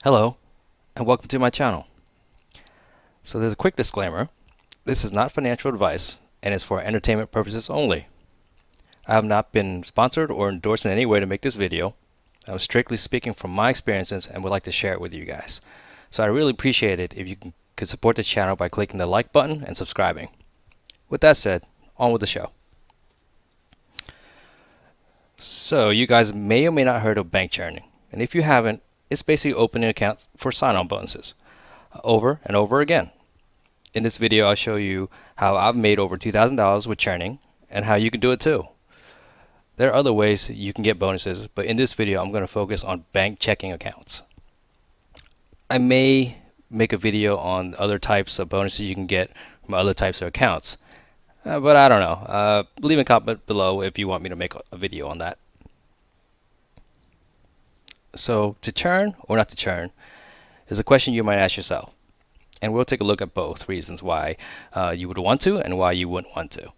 Hello, and welcome to my channel. So there's a quick disclaimer. This is not financial advice and is for entertainment purposes only. I have not been sponsored or endorsed in any way to make this video. I'm strictly speaking from my experiences and would like to share it with you guys. So I really appreciate it if you could support the channel by clicking the like button and subscribing. With that said, on with the show. So you guys may or may not heard of bank churning, and if you haven't, it's basically opening accounts for sign-on bonuses over and over again. In this video, I'll show you how I've made over $2,000 with churning and how you can do it too. There are other ways you can get bonuses, but in this video, I'm going to focus on bank checking accounts. I may make a video on other types of bonuses you can get from other types of accounts, but I don't know. Leave a comment below if you want me to make a video on that. So to churn or not to churn is a question you might ask yourself. And we'll take a look at both reasons why you would want to and why you wouldn't want to.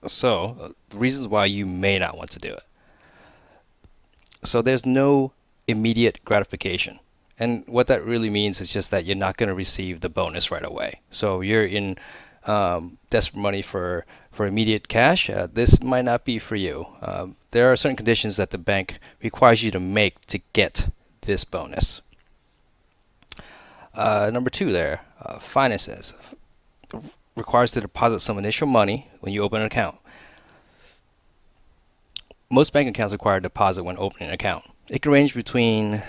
So the reasons why you may not want to do it. So there's no immediate gratification. And what that really means is just that you're not going to receive the bonus right away. So you're in desperate money for immediate cash. This might not be for you. There are certain conditions that the bank requires you to make to get this bonus. Number two there, finances. Requires to deposit some initial money when you open an account. Most bank accounts require a deposit when opening an account. It can range between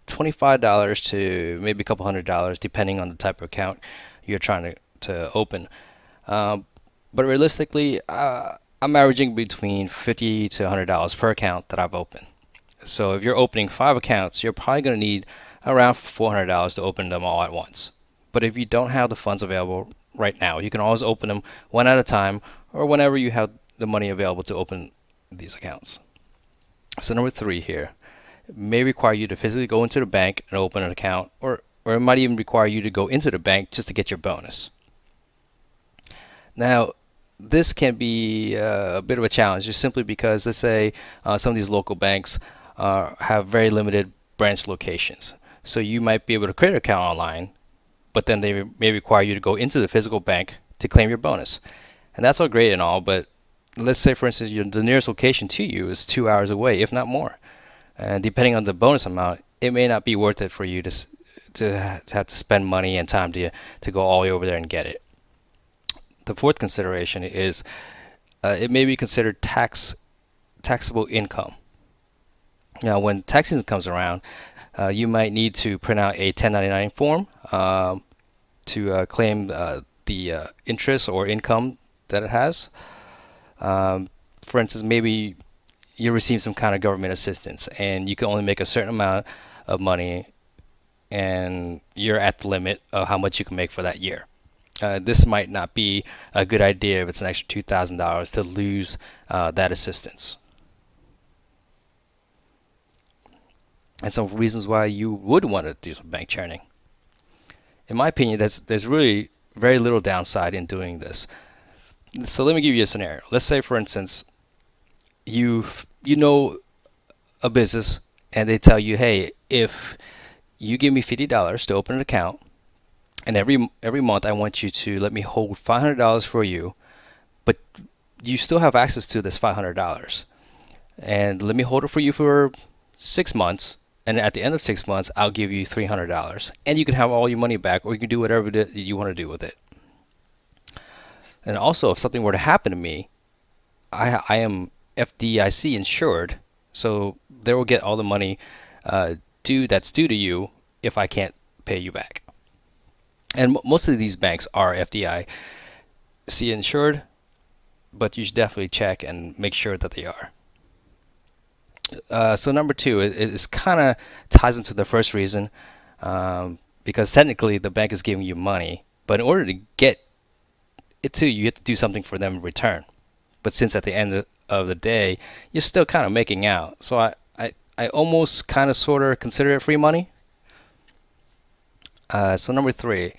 $25 to maybe a couple $100 depending on the type of account you're trying to open. But realistically, I'm averaging between $50 to $100 per account that I've opened. So if you're opening 5 accounts, you're probably going to need around $400 to open them all at once. But if you don't have the funds available right now, you can always open them one at a time or whenever you have the money available to open these accounts. So number 3 here, it may require you to physically go into the bank and open an account, or it might even require you to go into the bank just to get your bonus. Now, this can be a bit of a challenge just simply because, let's say, some of these local banks have very limited branch locations. So you might be able to create an account online, but then they may require you to go into the physical bank to claim your bonus. And that's all great and all, but let's say, for instance, the nearest location to you is 2 hours away, if not more. And depending on the bonus amount, it may not be worth it for you to have to spend money and time to go all the way over there and get it. The fourth consideration is it may be considered taxable income. Now, when tax season comes around, you might need to print out a 1099 form to claim the interest or income that it has. For instance, maybe you receive some kind of government assistance and you can only make a certain amount of money and you're at the limit of how much you can make for that year. This might not be a good idea if it's an extra $2,000 to lose that assistance. And some reasons why you would want to do some bank churning. In my opinion, there's really very little downside in doing this. So let me give you a scenario. Let's say, for instance, you know a business and they tell you, hey, if you give me $50 to open an account, and every month I want you to let me hold $500 for you, but you still have access to this $500. And let me hold it for you for 6 months, and at the end of 6 months, I'll give you $300. And you can have all your money back, or you can do whatever you want to do with it. And also, if something were to happen to me, I am FDIC insured, so they will get all the money that's due to you if I can't pay you back. And most of these banks are FDIC insured, but you should definitely check and make sure that they are. So number 2, it kind of ties into the first reason, because technically the bank is giving you money, but in order to get it to you, you have to do something for them in return. But since at the end of the day, you're still kind of making out. So I almost kind of sort of consider it free money. So number 3,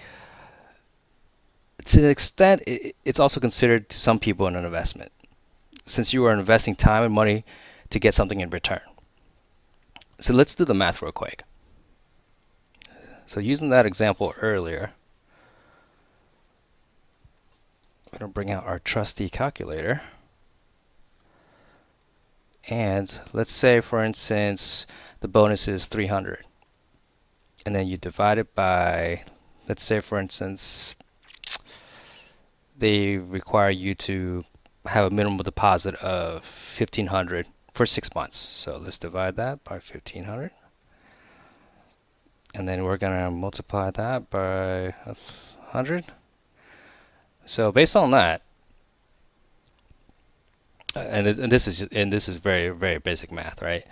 to an extent, it's also considered to some people an investment, since you are investing time and money to get something in return. So let's do the math real quick. So using that example earlier, we're going to bring out our trusty calculator. And let's say, for instance, the bonus is 300. And then you divide it by, let's say, for instance, they require you to have a minimum deposit of 1,500 for 6 months. So let's divide that by 1,500. And then we're going to multiply that by 100. So based on that, and this is very, very basic math, right?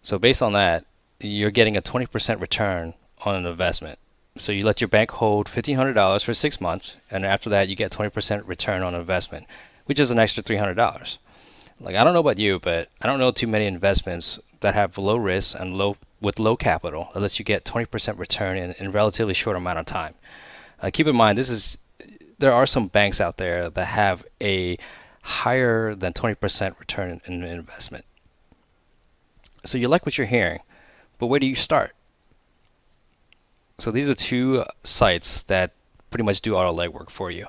So based on that, you're getting a 20% return on an investment. So you let your bank hold $1,500 for 6 months, and after that, you get 20% return on investment, which is an extra $300. Like, I don't know about you, but I don't know too many investments that have low risk and low capital that lets you get 20% return in a relatively short amount of time. Keep in mind, there are some banks out there that have a higher than 20% return in an investment. So you like what you're hearing, but where do you start? So these are two sites that pretty much do all the legwork for you.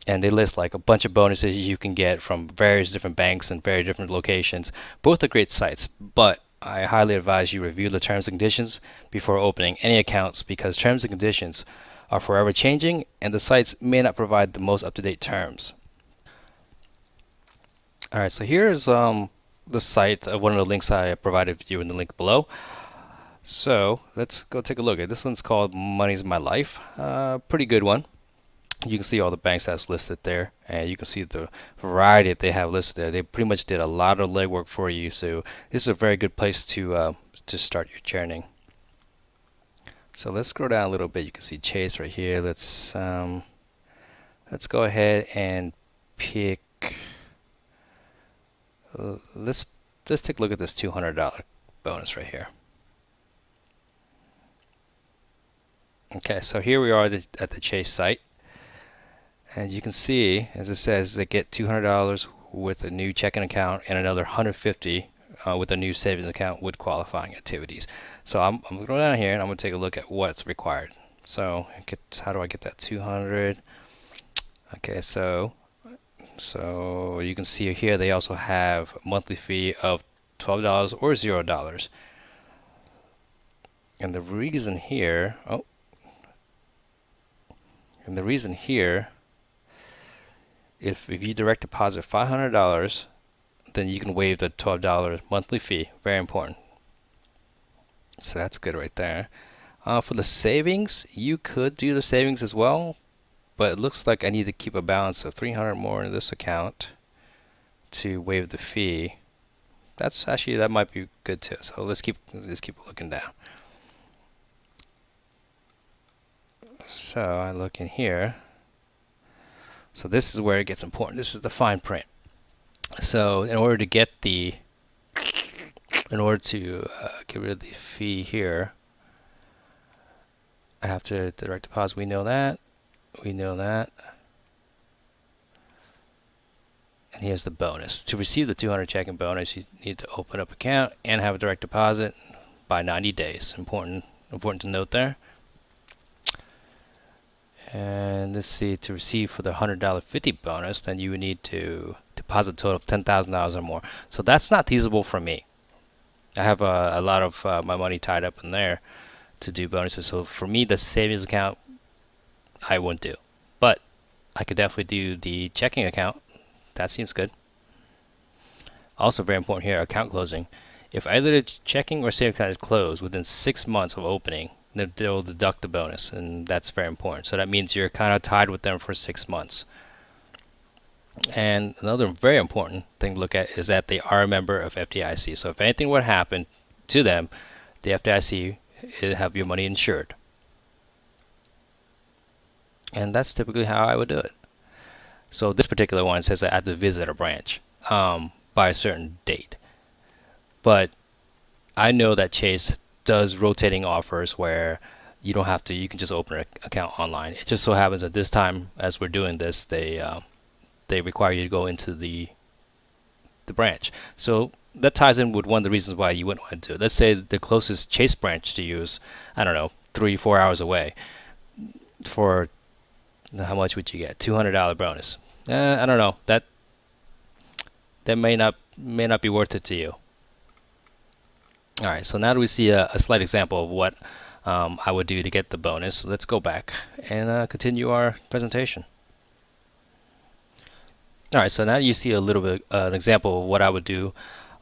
And they list like a bunch of bonuses you can get from various different banks and very different locations. Both are great sites, but I highly advise you review the terms and conditions before opening any accounts, because terms and conditions are forever changing and the sites may not provide the most up-to-date terms. Alright, so here's the site, one of the links I provided you in the link below. So let's go take a look at this. One's called Money's My Life. Pretty good one. You can see all the banks that's listed there, and you can see the variety that they have listed there. They pretty much did a lot of legwork for you, so this is a very good place to start your churning. So let's scroll down a little bit. You can see Chase right here. Let's go ahead and pick. Let's take a look at this $200 bonus right here. Okay, so here we are at the Chase site. And you can see, as it says, they get $200 with a new checking account and another $150 with a new savings account with qualifying activities. So I'm going to go down here and I'm going to take a look at what's required. So how do I get that 200? Okay, so you can see here they also have a monthly fee of $12 or $0. And the reason here, if you direct deposit $500, then you can waive the $12 monthly fee. Very important. So that's good right there. For the savings, you could do the savings as well, but it looks like I need to keep a balance of $300 more in this account to waive the fee. That might be good too. So let's keep looking down. So I look in here. So this is where it gets important. This is the fine print. So in order to get rid of the fee here, I have to direct deposit. We know that. And here's the bonus. To receive the 200 checking bonus, you need to open up an account and have a direct deposit by 90 days. Important to note there. And let's see, to receive for the $100 50 bonus, then you would need to deposit a total of $10,000 or more. So that's not feasible for me. I have a lot of my money tied up in there to do bonuses. So for me, the savings account, I wouldn't do. But I could definitely do the checking account. That seems good. Also very important here, account closing. If either the checking or savings account is closed within 6 months of opening, they'll deduct the bonus, and that's very important. So that means you're kind of tied with them for 6 months. And another very important thing to look at is that they are a member of FDIC. So if anything would happen to them, the FDIC will have your money insured. And that's typically how I would do it. So this particular one says I have to visit a branch by a certain date. But I know that Chase does rotating offers where you don't have to, you can just open an account online. It just so happens that this time, as we're doing this, they require you to go into the branch. So that ties in with one of the reasons why you wouldn't want to do it. Let's say the closest Chase branch to you is, I don't know, 3-4 hours away. For how much would you get? $200 bonus. I don't know. That may not be worth it to you. All right. So now that we see a slight example of what I would do to get the bonus, let's go back and continue our presentation. All right. So now you see a little bit an example of what I would do,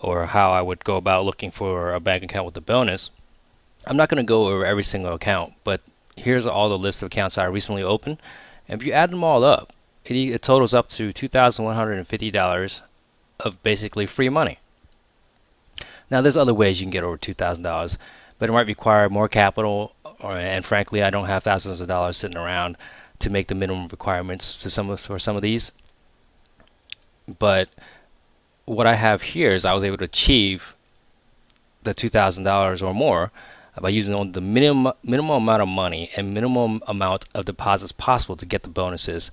or how I would go about looking for a bank account with the bonus. I'm not going to go over every single account, but here's all the list of accounts I recently opened. And if you add them all up, it totals up to $2,150 of basically free money. Now, there's other ways you can get over $2,000, but it might require more capital, and frankly, I don't have thousands of dollars sitting around to make the minimum requirements for some of these. But what I have here is I was able to achieve the $2,000 or more by using only the minimum amount of money and minimum amount of deposits possible to get the bonuses.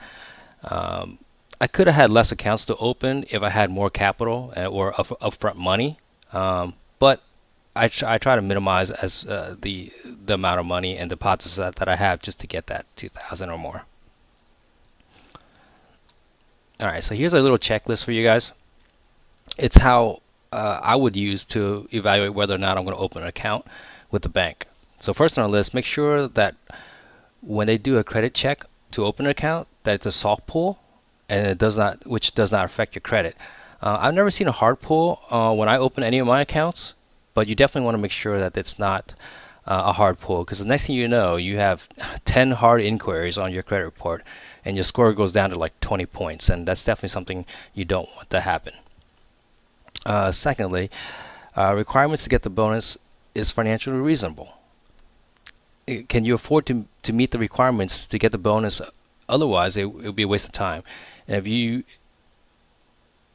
I could have had less accounts to open if I had more capital or upfront money, but I try to minimize as the amount of money and deposits that I have just to get that 2,000 or more. All right, so here's a little checklist for you guys. It's how I would use to evaluate whether or not I'm going to open an account with the bank. So first on the list, make sure that when they do a credit check to open an account, that it's a soft pull, and which does not affect your credit. I've never seen a hard pull when I open any of my accounts, but you definitely want to make sure that it's not a hard pull, because the next thing you know, you have 10 hard inquiries on your credit report, and your score goes down to like 20 points, and that's definitely something you don't want to happen. Secondly, requirements to get the bonus is financially reasonable. Can you afford to meet the requirements to get the bonus? Otherwise, it would be a waste of time. And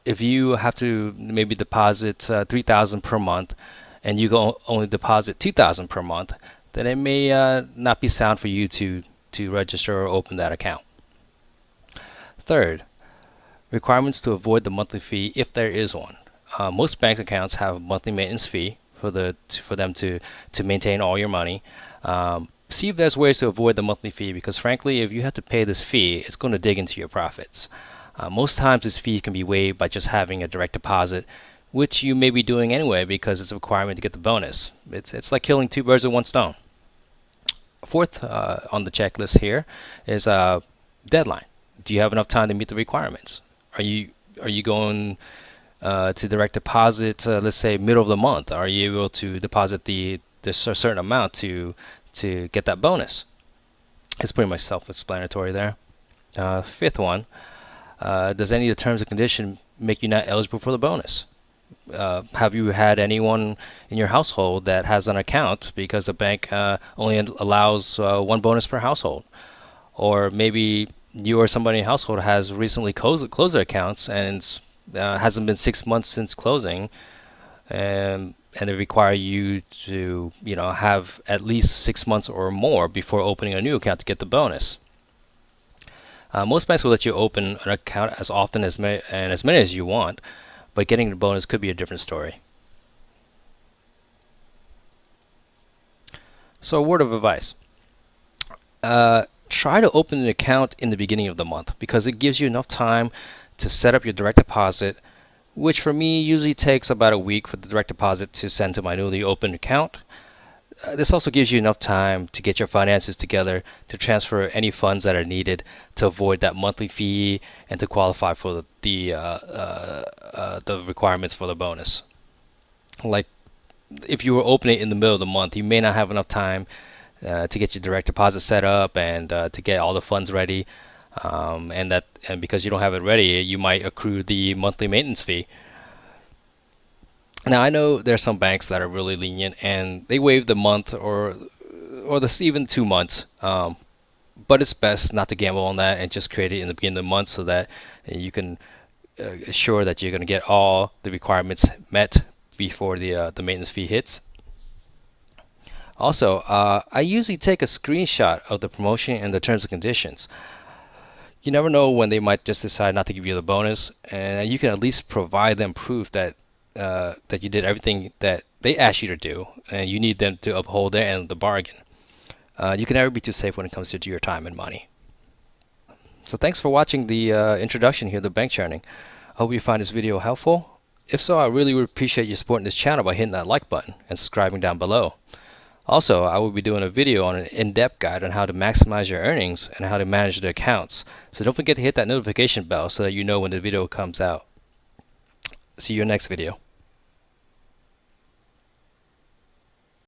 if you have to maybe deposit $3,000 per month, and you only deposit $2,000 per month, then it may not be sound for you to register or open that account. Third, requirements to avoid the monthly fee if there is one. Most bank accounts have a monthly maintenance fee for them to maintain all your money. See if there's ways to avoid the monthly fee, because frankly, if you have to pay this fee, it's going to dig into your profits. Most times this fee can be waived by just having a direct deposit, which you may be doing anyway because it's a requirement to get the bonus. It's like killing two birds with one stone. Fourth on the checklist here is deadline. Do you have enough time to meet the requirements? Are you going to direct deposit, let's say middle of the month? Are you able to deposit this a certain amount to get that bonus? It's pretty much self-explanatory there. Fifth one, does any of the terms and conditions make you not eligible for the bonus? Have you had anyone in your household that has an account because the bank only allows one bonus per household? Or maybe you or somebody in your household has recently closed their accounts, and hasn't been 6 months since closing, and they require you to have at least 6 months or more before opening a new account to get the bonus. Most banks will let you open an account as often as many as you want, but getting the bonus could be a different story. So a word of advice. Try to open an account in the beginning of the month, because it gives you enough time to set up your direct deposit, which for me usually takes about a week for the direct deposit to send to my newly opened account. This also gives you enough time to get your finances together to transfer any funds that are needed to avoid that monthly fee and to qualify for the requirements for the bonus. Like if you were opening it in the middle of the month, you may not have enough time to get your direct deposit set up and to get all the funds ready, and because you don't have it ready, you might accrue the monthly maintenance fee. Now I know there's some banks that are really lenient and they waive the month or even 2 months, but it's best not to gamble on that and just create it in the beginning of the month so that you can assure that you're going to get all the requirements met before the maintenance fee hits. Also, I usually take a screenshot of the promotion and the terms and conditions. You never know when they might just decide not to give you the bonus, and you can at least provide them proof that that you did everything that they asked you to do, and you need them to uphold their end of the bargain. You can never be too safe when it comes to your time and money. So thanks for watching the introduction here to bank churning. I hope you find this video helpful. If so, I really would appreciate you supporting this channel by hitting that like button and subscribing down below. Also, I will be doing a video on an in-depth guide on how to maximize your earnings and how to manage the accounts. So don't forget to hit that notification bell so that you know when the video comes out. See you in the next video.